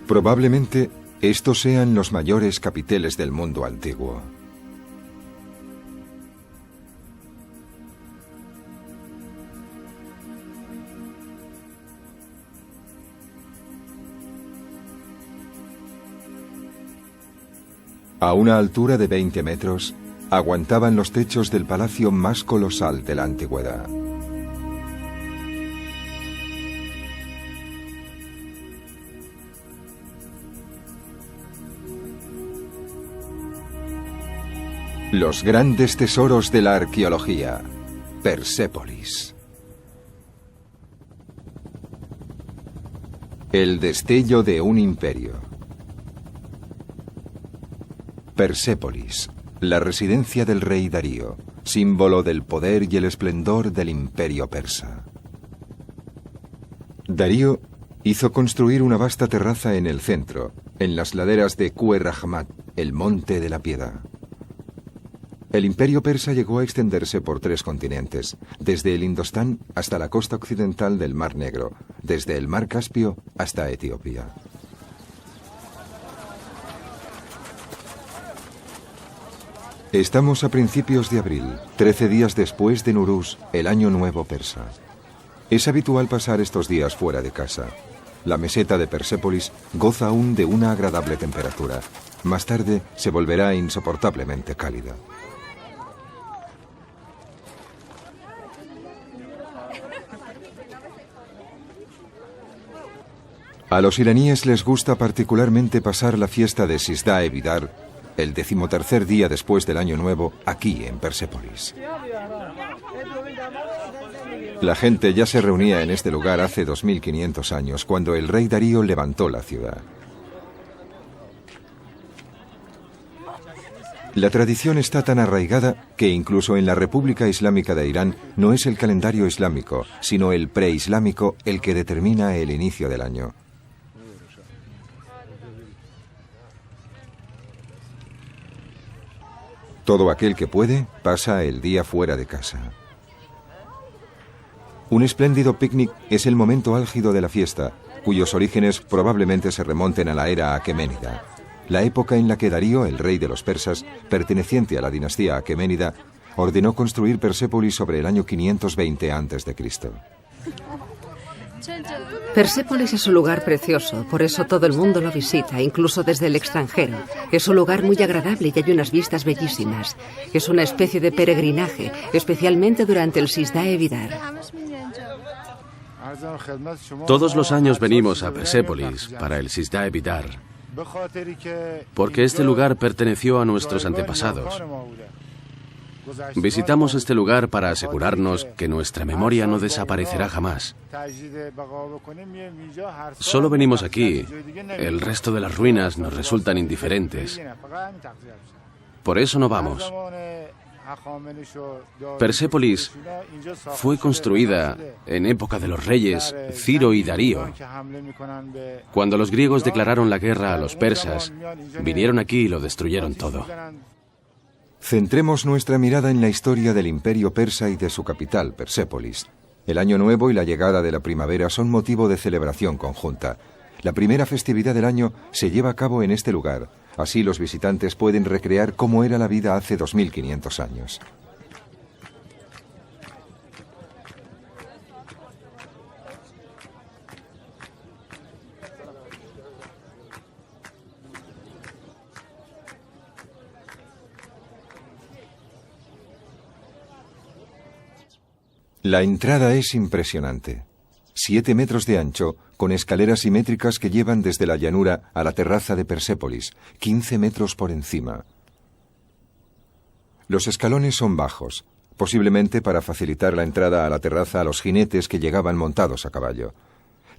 Probablemente estos sean los mayores capiteles del mundo antiguo. A una altura de 20 metros, aguantaban los techos del palacio más colosal de la antigüedad. Los grandes tesoros de la arqueología, Persépolis. El destello de un imperio. Persépolis, la residencia del rey Darío, símbolo del poder y el esplendor del imperio persa. Darío hizo construir una vasta terraza en el centro, en las laderas de Kuerahmat, el monte de la piedad. El imperio persa llegó a extenderse por 3 continentes, desde el Indostán hasta la costa occidental del Mar Negro, desde el Mar Caspio hasta Etiopía. Estamos a principios de abril, 13 días después de Nuruz, el año nuevo persa. Es habitual pasar estos días fuera de casa. La meseta de Persépolis goza aún de una agradable temperatura. Más tarde se volverá insoportablemente cálida. A los iraníes les gusta particularmente pasar la fiesta de Sizdah-e Bidar, el 13º día después del Año Nuevo, aquí en Persépolis. La gente ya se reunía en este lugar hace 2500 años, cuando el rey Darío levantó la ciudad. La tradición está tan arraigada que incluso en la República Islámica de Irán no es el calendario islámico, sino el preislámico el que determina el inicio del año. Todo aquel que puede pasa el día fuera de casa. Un espléndido picnic es el momento álgido de la fiesta, cuyos orígenes probablemente se remonten a la era aqueménida, la época en la que Darío, el rey de los persas, perteneciente a la dinastía aqueménida, ordenó construir Persépolis sobre el año 520 a.C. Persépolis es un lugar precioso, por eso todo el mundo lo visita, incluso desde el extranjero. Es un lugar muy agradable y hay unas vistas bellísimas. Es una especie de peregrinaje, especialmente durante el Sizdah-e Bidar. Todos los años venimos a Persépolis para el Sizdah-e Bidar, porque este lugar perteneció a nuestros antepasados. Visitamos este lugar para asegurarnos que nuestra memoria no desaparecerá jamás. Solo venimos aquí, el resto de las ruinas nos resultan indiferentes. Por eso no vamos. Persépolis fue construida en época de los reyes Ciro y Darío. Cuando los griegos declararon la guerra a los persas, vinieron aquí y lo destruyeron todo. Centremos nuestra mirada en la historia del imperio persa y de su capital, Persépolis. El Año Nuevo y la llegada de la primavera son motivo de celebración conjunta. La primera festividad del año se lleva a cabo en este lugar. Así los visitantes pueden recrear cómo era la vida hace 2500 años. La entrada es impresionante. 7 metros de ancho, con escaleras simétricas que llevan desde la llanura a la terraza de Persépolis, 15 metros por encima. Los escalones son bajos, posiblemente para facilitar la entrada a la terraza a los jinetes que llegaban montados a caballo.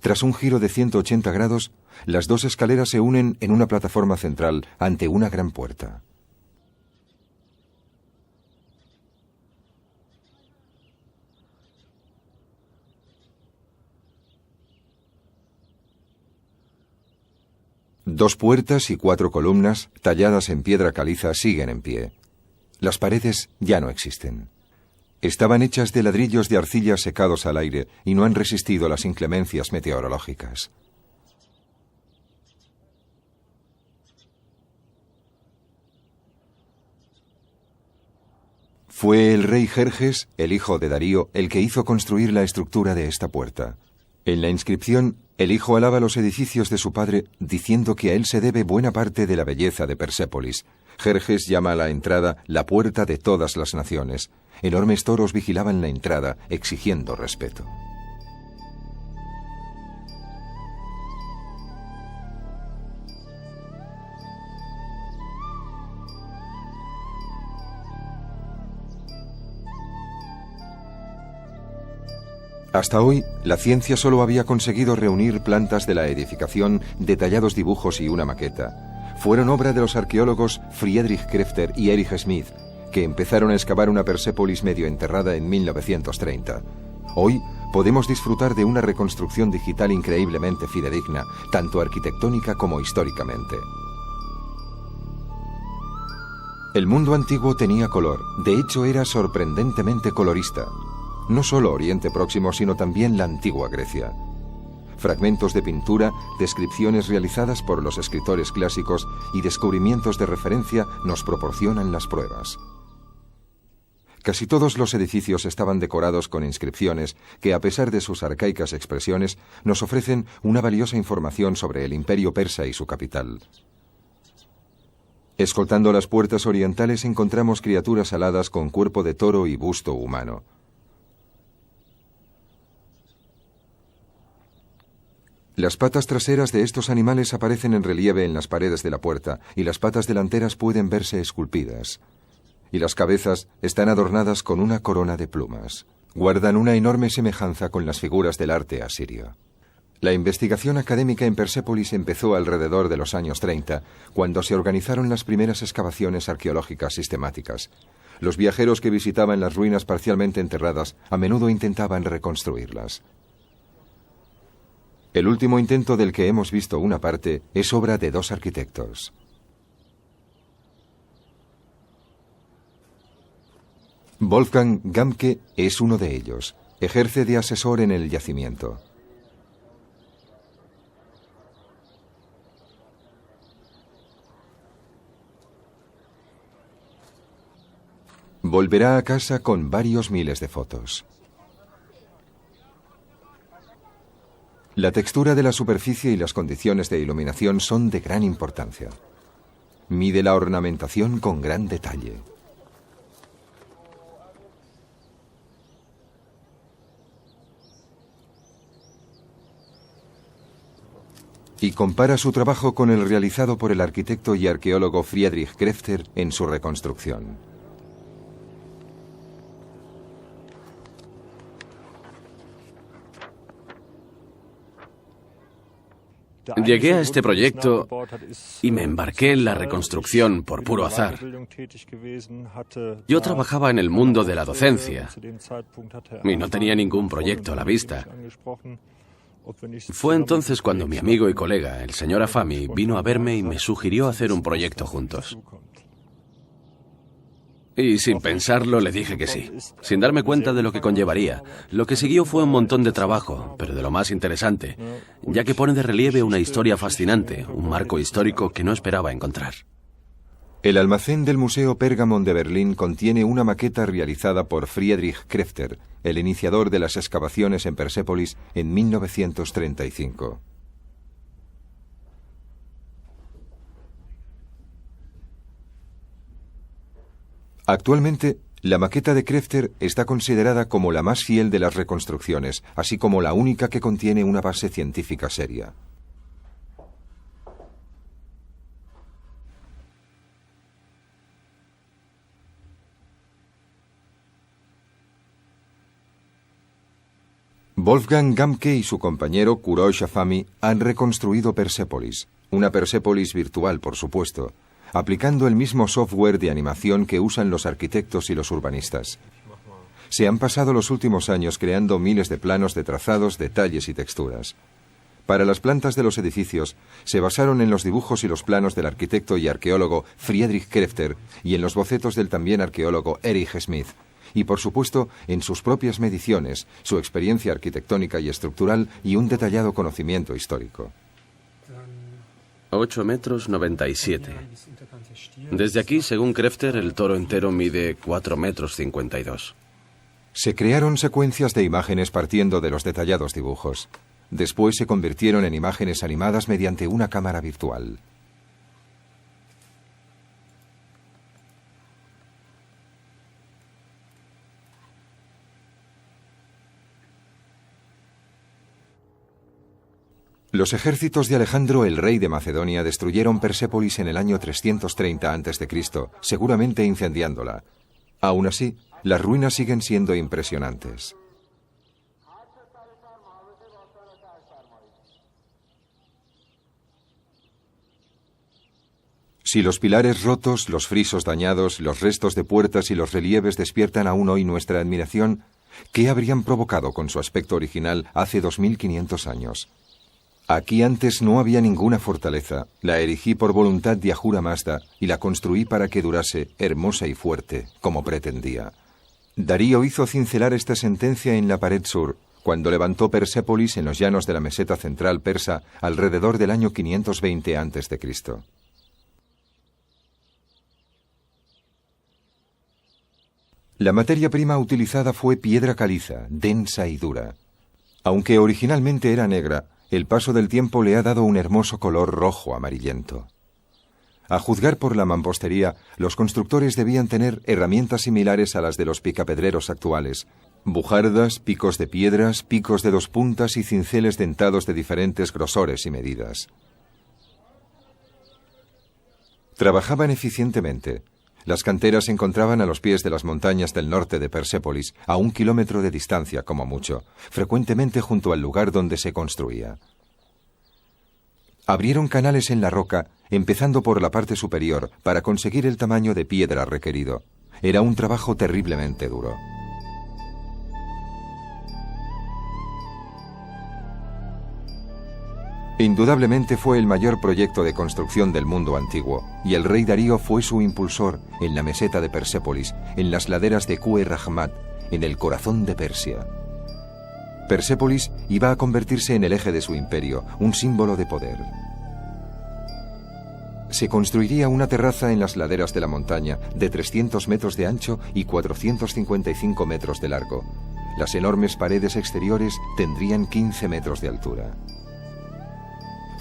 Tras un giro de 180 grados, las 2 escaleras se unen en una plataforma central ante una gran puerta. Dos puertas y 4 columnas, talladas en piedra caliza, siguen en pie. Las paredes ya no existen. Estaban hechas de ladrillos de arcilla secados al aire y no han resistido las inclemencias meteorológicas. Fue el rey Jerjes, el hijo de Darío, el que hizo construir la estructura de esta puerta. En la inscripción, el hijo alaba los edificios de su padre, diciendo que a él se debe buena parte de la belleza de Persépolis. Jerjes llama a la entrada la puerta de todas las naciones. Enormes toros vigilaban la entrada, exigiendo respeto. Hasta hoy, la ciencia solo había conseguido reunir plantas de la edificación, detallados dibujos y una maqueta. Fueron obra de los arqueólogos Friedrich Krefter y Erich Smith, que empezaron a excavar una Persépolis medio enterrada en 1930. Hoy podemos disfrutar de una reconstrucción digital increíblemente fidedigna, tanto arquitectónica como históricamente. El mundo antiguo tenía color, de hecho era sorprendentemente colorista. No solo Oriente Próximo, sino también la antigua Grecia. Fragmentos de pintura, descripciones realizadas por los escritores clásicos y descubrimientos de referencia nos proporcionan las pruebas. Casi todos los edificios estaban decorados con inscripciones que, a pesar de sus arcaicas expresiones, nos ofrecen una valiosa información sobre el imperio persa y su capital. Escoltando las puertas orientales encontramos criaturas aladas con cuerpo de toro y busto humano. Las patas traseras de estos animales aparecen en relieve en las paredes de la puerta y las patas delanteras pueden verse esculpidas. Y las cabezas están adornadas con una corona de plumas. Guardan una enorme semejanza con las figuras del arte asirio. La investigación académica en Persépolis empezó alrededor de los años 30, cuando se organizaron las primeras excavaciones arqueológicas sistemáticas. Los viajeros que visitaban las ruinas parcialmente enterradas a menudo intentaban reconstruirlas. El último intento del que hemos visto una parte es obra de dos arquitectos. Wolfgang Gamke es uno de ellos. Ejerce de asesor en el yacimiento. Volverá a casa con varios miles de fotos. La textura de la superficie y las condiciones de iluminación son de gran importancia. Mide la ornamentación con gran detalle. Y compara su trabajo con el realizado por el arquitecto y arqueólogo Friedrich Krefter en su reconstrucción. Llegué a este proyecto y me embarqué en la reconstrucción por puro azar. Yo trabajaba en el mundo de la docencia y no tenía ningún proyecto a la vista. Fue entonces cuando mi amigo y colega, el señor Afami, vino a verme y me sugirió hacer un proyecto juntos. Y sin pensarlo le dije que sí, sin darme cuenta de lo que conllevaría. Lo que siguió fue un montón de trabajo, pero de lo más interesante, ya que pone de relieve una historia fascinante, un marco histórico que no esperaba encontrar. El almacén del Museo Pergamon de Berlín contiene una maqueta realizada por Friedrich Krefter, el iniciador de las excavaciones en Persépolis en 1935. Actualmente, la maqueta de Krefter está considerada como la más fiel de las reconstrucciones, así como la única que contiene una base científica seria. Wolfgang Gamke y su compañero Kurosh Afami han reconstruido Persépolis, una Persépolis virtual, por supuesto, aplicando el mismo software de animación que usan los arquitectos y los urbanistas. Se han pasado los últimos años creando miles de planos de trazados, detalles y texturas. Para las plantas de los edificios, se basaron en los dibujos y los planos del arquitecto y arqueólogo Friedrich Krefter y en los bocetos del también arqueólogo Erich Smith, y por supuesto en sus propias mediciones, su experiencia arquitectónica y estructural y un detallado conocimiento histórico. 8,97 metros. Desde aquí, según Krefter, el toro entero mide 4,52 metros. Se crearon secuencias de imágenes partiendo de los detallados dibujos. Después se convirtieron en imágenes animadas mediante una cámara virtual. Los ejércitos de Alejandro, el rey de Macedonia, destruyeron Persépolis en el año 330 a.C., seguramente incendiándola. Aún así, las ruinas siguen siendo impresionantes. Si los pilares rotos, los frisos dañados, los restos de puertas y los relieves despiertan aún hoy nuestra admiración, ¿qué habrían provocado con su aspecto original hace 2500 años? Aquí antes no había ninguna fortaleza, la erigí por voluntad de Ahura Mazda y la construí para que durase, hermosa y fuerte, como pretendía. Darío hizo cincelar esta sentencia en la pared sur, cuando levantó Persépolis en los llanos de la meseta central persa alrededor del año 520 a.C. La materia prima utilizada fue piedra caliza, densa y dura. Aunque originalmente era negra, el paso del tiempo le ha dado un hermoso color rojo amarillento. A juzgar por la mampostería, los constructores debían tener herramientas similares a las de los picapedreros actuales: bujardas, picos de piedras, picos de 2 puntas y cinceles dentados de diferentes grosores y medidas. Trabajaban eficientemente. Las canteras se encontraban a los pies de las montañas del norte de Persépolis, a 1 kilómetro de distancia como mucho, frecuentemente junto al lugar donde se construía. Abrieron canales en la roca, empezando por la parte superior, para conseguir el tamaño de piedra requerido. Era un trabajo terriblemente duro. Indudablemente fue el mayor proyecto de construcción del mundo antiguo, y el rey Darío fue su impulsor en la meseta de Persépolis, en las laderas de Kue-Rahmat, en el corazón de Persia. Persépolis iba a convertirse en el eje de su imperio, un símbolo de poder. Se construiría una terraza en las laderas de la montaña, de 300 metros de ancho y 455 metros de largo. Las enormes paredes exteriores tendrían 15 metros de altura.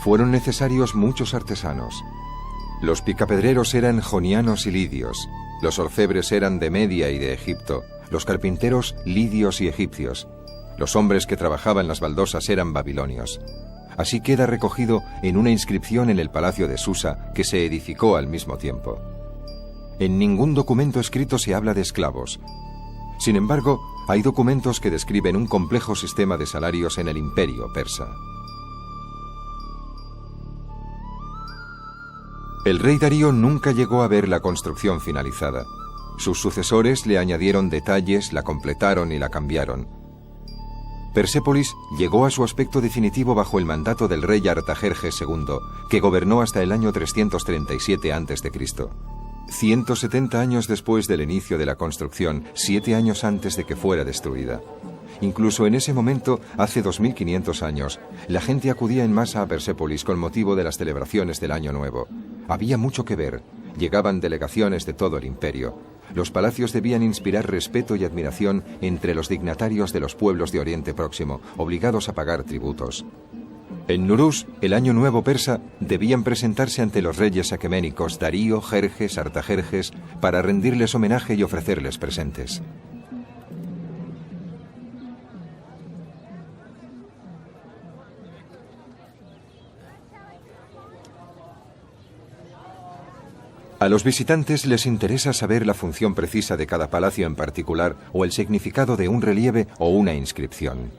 Fueron necesarios muchos artesanos. Los picapedreros eran jonianos y lidios, los orfebres eran de Media y de Egipto, los carpinteros lidios y egipcios, los hombres que trabajaban las baldosas eran babilonios. Así queda recogido en una inscripción en el palacio de Susa, que se edificó al mismo tiempo. En ningún documento escrito se habla de esclavos. Sin embargo, hay documentos que describen un complejo sistema de salarios en el imperio persa. El rey Darío nunca llegó a ver la construcción finalizada. Sus sucesores le añadieron detalles, la completaron y la cambiaron. Persépolis llegó a su aspecto definitivo bajo el mandato del rey Artajerjes II, que gobernó hasta el año 337 a.C. 170 años después del inicio de la construcción, 7 años antes de que fuera destruida. Incluso en ese momento, hace 2500 años, la gente acudía en masa a Persépolis con motivo de las celebraciones del Año Nuevo. Había mucho que ver. Llegaban delegaciones de todo el imperio. Los palacios debían inspirar respeto y admiración entre los dignatarios de los pueblos de Oriente Próximo, obligados a pagar tributos. En Nuruz, el Año Nuevo persa, debían presentarse ante los reyes aqueménicos Darío, Jerjes, Artajerjes, para rendirles homenaje y ofrecerles presentes. A los visitantes les interesa saber la función precisa de cada palacio en particular o el significado de un relieve o una inscripción.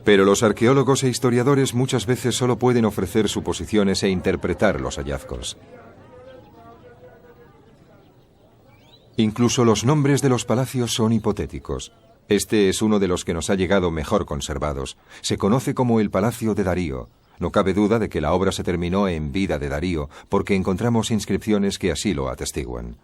Pero los arqueólogos e historiadores muchas veces solo pueden ofrecer suposiciones e interpretar los hallazgos. Incluso los nombres de los palacios son hipotéticos. Este es uno de los que nos ha llegado mejor conservados. Se conoce como el Palacio de Darío. No cabe duda de que la obra se terminó en vida de Darío, porque encontramos inscripciones que así lo atestiguan.